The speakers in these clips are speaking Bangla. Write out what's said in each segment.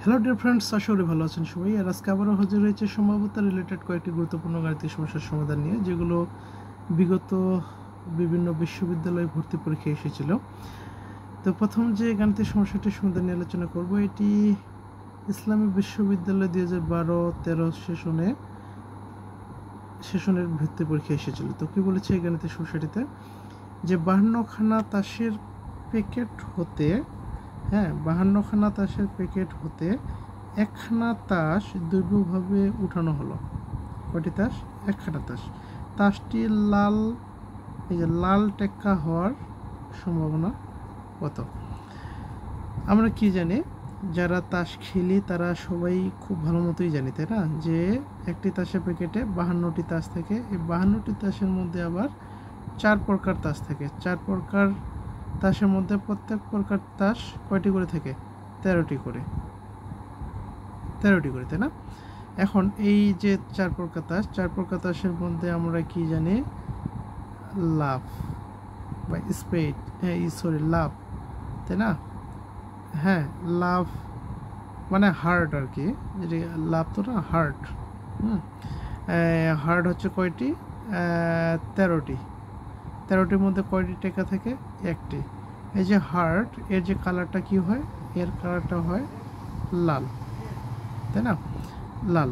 হ্যালো ডিয়ার ফ্রেন্ডস, আশা করি ভালো আছেন সবাই। আর আজকে আবারও হাজির হয়েছে সম্ভাব্যতা রিলেটেড কয়েকটি গুরুত্বপূর্ণ গাণিতিক সমস্যার সমাধান নিয়ে, যেগুলো বিগত বিভিন্ন বিশ্ববিদ্যালয়ে ভর্তি পরীক্ষায় এসেছিল। তো প্রথম যে গাণিতিক সমস্যাটির সমাধান নিয়ে আলোচনা করব, এটি ইসলামী বিশ্ববিদ্যালয় 2012-13 সেশনের ভর্তি পরীক্ষায় এসেছিল। তো কি বলেছে এই গাণিতিক সমস্যাটিতে, যে 52খানা তাসের প্যাকেট হতে 52খানা তাসের প্যাকেট হতে একখানা তাস দৈবভাবে উঠানো হলো। কয়টি তাস? একখানা তাস। তাসটি লাল টেক্কা হওয়ার সম্ভাবনা কত? আমরা কি জানি, যারা তাস খেলি তারা সবাই খুব ভালো মতোই জানি, তাই না, যে একটি তাসের প্যাকেটে 52টি তাস থাকে। এই 52টি তাসের মধ্যে আবার 4 প্রকার তাস থাকে। 4 প্রকার তাসের মধ্যে প্রত্যেক প্রকার তাস কয়টি করে থাকে? 13টি করে, তাই না? এখন এই যে 4 প্রকার তাসের মধ্যে আমরা কি জানি, লাভ বা স্পেড, লাভ, তাই না? লাভ মানে হার্ট আর কি, যেটি লাভ তো না, হার্ট। হার্ট হচ্ছে কয়টি? 13টির মধ্যে কয়টি টেকা থাকে? একটি। এই যে হার্ট, এর যে কালারটা কি হয়? এর কালারটা হয় লাল, তাই না? লাল।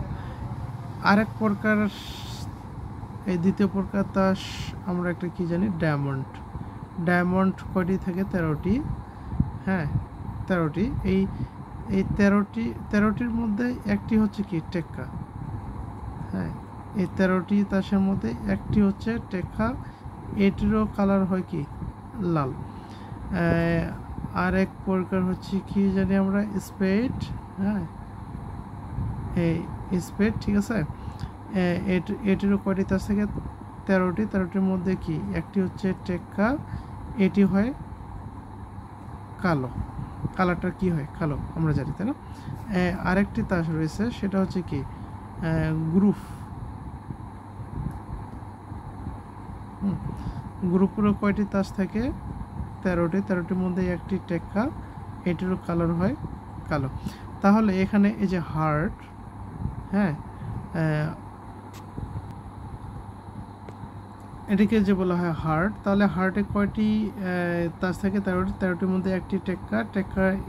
আরেক প্রকার, এই দ্বিতীয় প্রকার তাস আমরা একটা কি জানি, ডায়মন্ড কয়টি থাকে? 13টি। 13টি। এই 13টির মধ্যে একটি হচ্ছে কি, টেক্কা। এই 13টি তাসের মধ্যে একটি হচ্ছে টেক্কা, এটিরও কালার হয় কি, লাল। আরেক প্রকার হচ্ছে কি জানি আমরা, স্পেড। এই স্পেড, ঠিক আছে। এটিরও কয়টি তাস থেকে? 13টির মধ্যে কি, একটি হচ্ছে টেক্কা, এটি হয় কালো। কালারটা কি হয়? কালো, আমরা জানি, তাই না? আরেকটি তাস রয়েছে, সেটা হচ্ছে কি, গ্রুপেরও কয়টি তাস থাকে? 13টির মধ্যে একটি টেক্কা, এটিরও কালার হয় কালো। তাহলে এখানে এই যে হার্ট, এটিকে যে বলা হয় হার্ট, তাহলে হার্টে কয়টি তাস থাকে? 13টির মধ্যে একটি টেক্কা,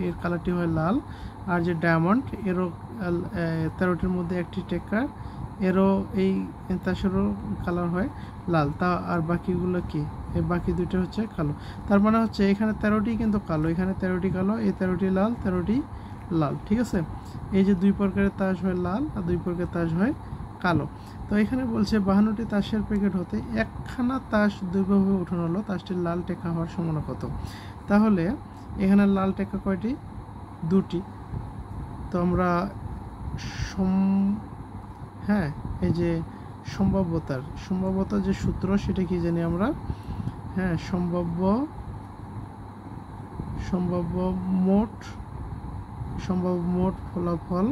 এর কালারটি হয় লাল। আর যে ডায়মন্ড, এরও 13টির মধ্যে একটি টেক্কা, এরও এই তাসেরও কালার হয় লাল। তা আর বাকিগুলো কি? এই বাকি দুটো হচ্ছে কালো। তার মানে হচ্ছে এখানে 13টি কিন্তু কালো, এখানে 13টি কালো, এই 13টি লাল, 13টি লাল, ঠিক আছে। এই যে 2 প্রকারের তাস হয় লাল, আর 2 প্রকারের তাস হয় কালো। তো এখানে বলছে 52টি তাসের প্যাকেট হতে একখানা তাস দৈবভাবে উঠানো হলো, তাসটির লাল টেক্কা হওয়ার সম্ভাবনা কত? তাহলে এখানে লাল টেক্কা কয়টি? 2টি। তো আমরা এই যে সম্ভাব্যতার যে সূত্র, সেটা কি জানি আমরা, সম্ভাব্য মোট ফলাফল,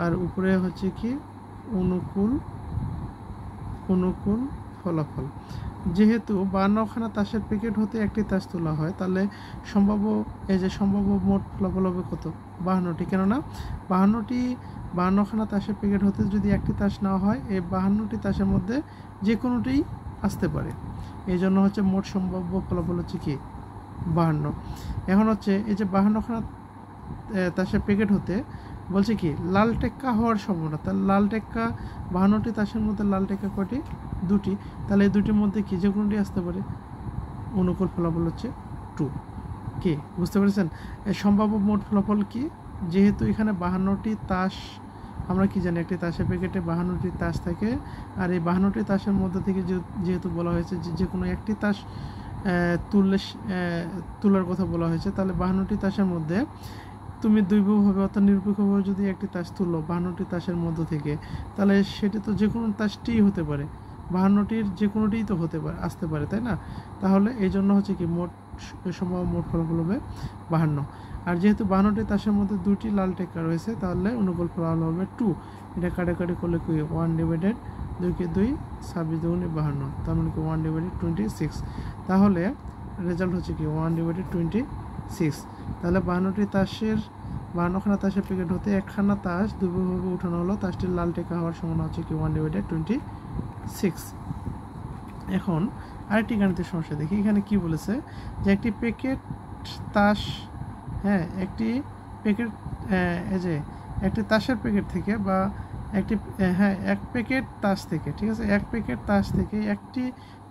আর উপরে হচ্ছে কি, অনুকূল ফলাফল। যেহেতু 52খানা তাসের প্যাকেট হতে একটি তাস তোলা হয়, তাহলে সম্ভাব্য মোট ফলাফল হবে কত? 52টি। কেননা 52খানা তাসের প্যাকেট হতে যদি একটি তাস না হয়, এই 52টি তাসের মধ্যে যে কোনোটিই আসতে পারে। এই জন্য হচ্ছে মোট সম্ভাব্য ফলাফল হচ্ছে কি, 52। এখন হচ্ছে এই যে 52খানা তাসের প্যাকেট হতে বলছে কি, লাল টেক্কা হওয়ার সম্ভাবনা। তাহলে লাল টেক্কা, 52টি তাসের মধ্যে লাল টেক্কা কয়টি? 2টি। তাহলে এই 2টির মধ্যে কি, যে কোনোটি আসতে পারে। অনুকূল ফলাফল হচ্ছে 2। কি বুঝতে পেরেছেন? সম্ভাব্য মোট ফলাফল কি, যেহেতু এখানে 52টি তাস, আমরা কি জানি, একটি তাসের প্যাকেটে 52টি তাস থাকে, আর এই 52টি তাসের মধ্যে থেকে যেহেতু বলা হয়েছে যে কোনো একটি তাস তোলার কথা বলা হয়েছে, তাহলে 52টি তাসের মধ্যে তুমি দৈবভাবে অর্থাৎ নিরপেক্ষভাবে যদি একটি তাস তুলো 52টি তাসের মধ্য থেকে, তাহলে সেটি তো যে কোনো তাসটিই হতে পারে, 52টির যে কোনোটিই তো হতে পারে, আসতে পারে, তাই না? তাহলে এই জন্য হচ্ছে কি, সম্ভাব্য মোট ফলাফল হবে 52। আর যেহেতু 52টি তাসের মধ্যে 2টি লাল টেক্কা রয়েছে, তাহলে অনুকূল ফলাফল হবে 2। এটা কাটাকাটি করলে কি, 1/2, 2 2, 26 2 52, তার মানে কি 1/26। তাহলে রেজাল্ট হচ্ছে কি 1/26। তাহলে 52টি তাসের 52খানা তাসের প্যাকেট হতে একখানা তাস দুইভাবে উঠানো হলো, তাসটির লাল টেকা হওয়ার সমান হচ্ছে কি 1/26। এখন আরেকটি গাণিতিক সমস্যা দেখি। এখানে কি বলেছে যে একটি প্যাকেট তাস, হ্যাঁ একটি প্যাকেট এই যে একটি তাসের প্যাকেট থেকে বা একটি এক প্যাকেট তাস থেকে, ঠিক আছে, এক প্যাকেট তাস থেকে একটি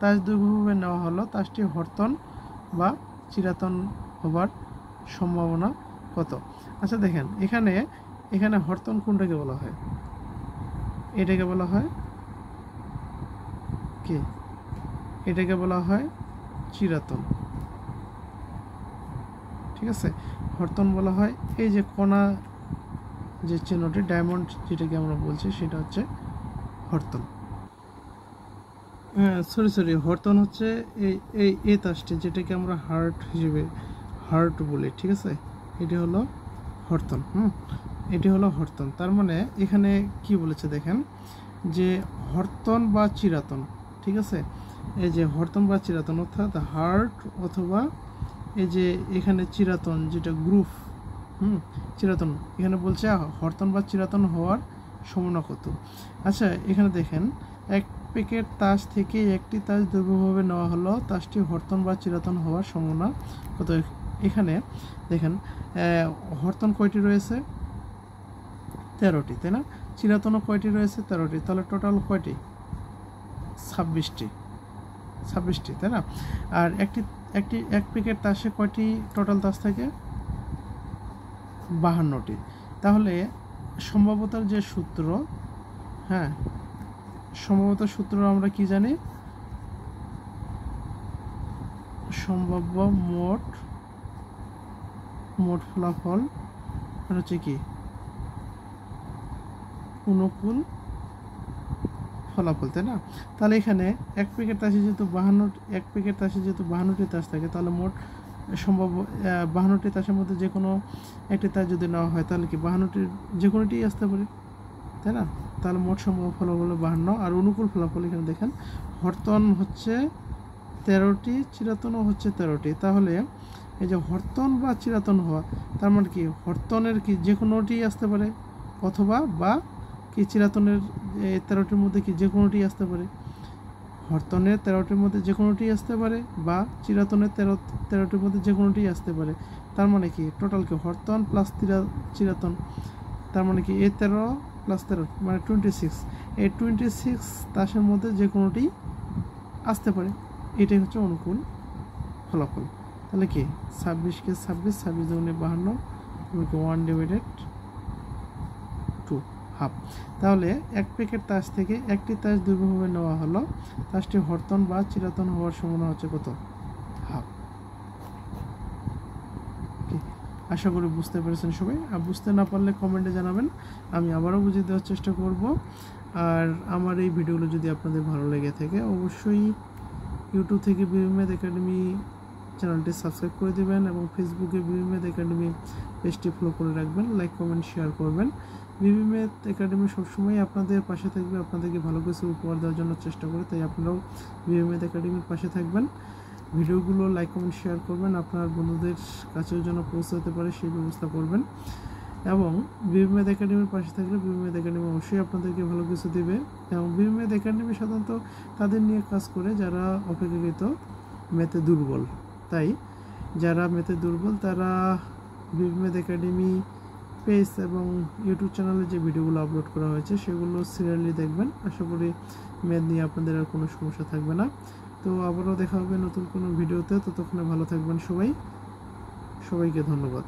তাস দুইভাবে নেওয়া হলো, তাসটি হরতন বা চিরাতন হবার সম্ভাবনা কত? আচ্ছা দেখেন এখানে হরতন কোনটাকে বলা হয়? এটাকে বলা হয় কি? এটাকে বলা হয় চিরাতন, ঠিক আছে। হরতন বলা হয় এই যে কোনা যে চিহ্নটি ডায়মন্ড যেটাকে আমরা বলছি সেটা হচ্ছে হরতন। সরি হরতন হচ্ছে এই তাসটি যেটাকে আমরা হার্ট হিসেবে হার্ট বলি, ঠিক আছে, এটি হলো হরতন। এটি হলো হরতন। তার মানে এখানে কি বলেছে দেখেন যে হরতন বা চিরাতন, ঠিক আছে, এই যে হরতন বা চিরাতন অর্থাৎ হার্ট অথবা এই যে এখানে চিরাতন যেটা গ্রুপ, চিরাতন এখানে বলছে হরতন বা চিরাতন হওয়ার সম্ভাবনা কত। আচ্ছা এখানে দেখেন এক প্যাকেট তাস থেকে একটি তাস দুইভাবে নেওয়া হলো, তাসটি হরতন বা চিরাতন হওয়ার সম্ভাবনা কত। এখানে দেখেন হরতন কয়টি রয়েছে? 13টি, তাই না? চিরাতনও কয়টি রয়েছে? 13টি। তাহলে টোটাল কয়টি? 26টি, তাই না? আর এক প্যাকেট তাসে কয়টি টোটাল তাস থাকে? 52টি। তাহলে সম্ভাব্যতার যে সূত্র, সম্ভাব্যতার সূত্র আমরা কি জানি? সম্ভাব্য মোট ফলাফল হচ্ছে কি অনুকূল ফলাফল, তাই না? তাহলে এখানে এক প্যাকেট তাসে যেহেতু 52টি তাস থাকে, তাহলে মোট সম্ভাব্য 52টি তাসের মধ্যে যে কোনো একটি তাস যদি নেওয়া হয় তাহলে কি 52টির যে কোনোটি আসতে পারে, তাই না? তাহলে মোট সম্ভাব্য ফলাফল হলো 52। আর অনুকূল ফলাফল এখানে দেখেন হরতন হচ্ছে 13টি, চিরাতনও হচ্ছে 13টি। তাহলে এই যে হরতন বা চিরাতন হওয়া, তার মানে কি হরতনের কি যে কোনোটি আসতে পারে অথবা বা কি চিরাতনের 13টির মধ্যে কি যে কোনোটি আসতে পারে। হরতনের 13টির মধ্যে যে কোনোটি আসতে পারে বা চিরাতনের 13টির মধ্যে যে কোনোটি আসতে পারে। তার মানে কি টোটাল কি হরতন প্লাস চিরাতন, তার মানে কি এই 13 প্লাস 13 মানে 26। এই 26 তাসের মধ্যে যে কোনোটি আসতে পারে, এটাই হচ্ছে অনুকূল ফলাফল। তাহলে কি 26কে 26 দুগুণে 52, 1/2, হাফ। তাহলে এক প্যাকেট তাস থেকে একটি তাস দুইভাবে নেওয়া হলো, তাসটি হরতন বা চিরাতন হওয়ার সম্ভাবনা হচ্ছে কত? হাফ। আশা করি বুঝতে পেরেছেন সবাই। আর বুঝতে না পারলে কমেন্টে জানাবেন, আমি আবারও বুঝিয়ে দেওয়ার চেষ্টা করব। আর আমার এই ভিডিওগুলো যদি আপনাদের ভালো লেগে থাকে অবশ্যই ইউটিউব থেকে বিবি ম্যাথ একাডেমি চ্যানেলটি সাবস্ক্রাইব করে দেবেন এবং ফেসবুকে বিবি ম্যাথ একাডেমি পেজটি ফলো করে রাখবেন, লাইক কমেন্ট শেয়ার করবেন। বিবি ম্যাথ একাডেমি সবসময় আপনাদের পাশে থাকবে, আপনাদেরকে ভালো কিছু উপহার দেওয়ার জন্য চেষ্টা করে, তাই আপনারাও বিবি ম্যাথ একাডেমির পাশে থাকবেন। ভিডিওগুলো লাইক কমেন্ট শেয়ার করবেন, আপনার বন্ধুদের কাছেও যেন পৌঁছাতে পারে সেই ব্যবস্থা করবেন। এবং বিবি ম্যাথ একাডেমির পাশে থাকলে বিবি ম্যাথ একাডেমি অবশ্যই আপনাদেরকে ভালো কিছু দেবে। এবং বিবি ম্যাথ একাডেমি সাধারণত তাদের নিয়ে কাজ করে যারা অপেক্ষাকৃত ম্যাথে দুর্বল। তাই যারা ম্যাথে দুর্বল তারা বিবি ম্যাথ একাডেমি পেজ এবং ইউটিউব চ্যানেলে যে ভিডিওগুলো আপলোড করা হয়েছে সেগুলো সিরিয়ালি দেখবেন। আশা করি ম্যাথ নিয়ে আপনাদের আর কোনো সমস্যা থাকবে না। তো আবারও দেখা হবে নতুন কোনো ভিডিওতে, ততক্ষণে ভালো থাকবেন সবাইকে ধন্যবাদ।